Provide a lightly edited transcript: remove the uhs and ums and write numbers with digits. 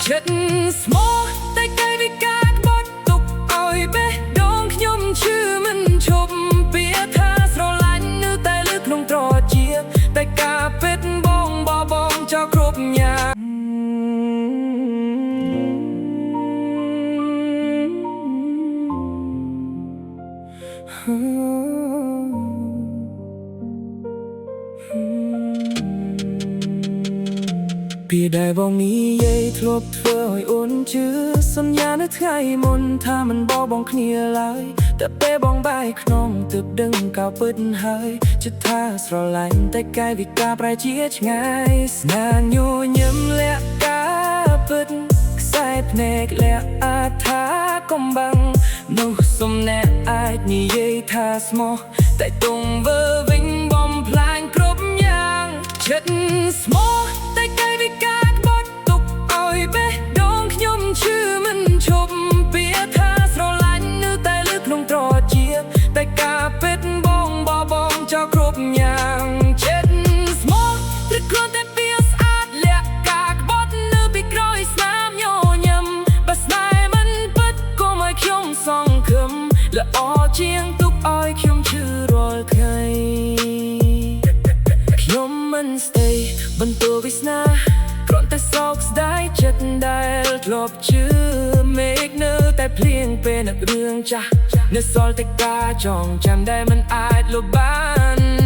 ចិត្តស្មោះតែកាយវិការក្បត់ទុកឲ្យបេះដូងខ្ញុំឈឺមិនឈប់ពាក្យថាស្រឡាញ់នៅតែលើក្នុងត្រចៀកតែការពិតបងចោលគ្រប់យ៉ាងពីដែលបងនិយាយធ្លាប់ធ្វើឲ្យអូនជឿសន្យានៅថ្ងៃមុនថាមិនបងគ្នាឡើយតែពេលបងបែកក្នុងទើបដឹងកៅពិតហើយចិត្តថាស្រឡាញ់តែកាយវិការប្រែជាឆ្ងាយស្នាញញឹមលាក់ការពិតខ្សែភ្នែកលាក់អាថាកំបាំងនោះសំណែអាចនិយាយថាស្មោះតែទុំវើវិញបំផ្លាញគ្រប់យ៉ាងចិត្តស្មោះតែកាយវិការក្បត់ទុកឲ្យបេះដូងខ្ញុំឈឺមិនឈប់ពាក្យថាស្រឡាញ់នៅតែលើក្នុងត្រចៀកតែការពិតបងចោលគ្រប់យ៉ាងចិត្តស្មោះព្រឹកគ្រាន់តែពីស្អាតលាក់ការក្បត់នៅពីក្រោយស្នាមញញឹមបើស្នេហ៍មិនពិតក៏មកខ្ញុំសង្ឃឹមល្អជាងទុកឲ្យខ្ញុំឈឺរាល់ថ្ងៃខ្ញុំមិនស្ដីបន្ទោវាសនាគ្រាន់តែសោកស្ដាយចិត្តដែលធ្លាប់ជឿមេឃនៅតែភ្លៀងពេលនឹករឿងចាស់នៅសល់តែការចងចាំដែលមិនអាចលុបបាន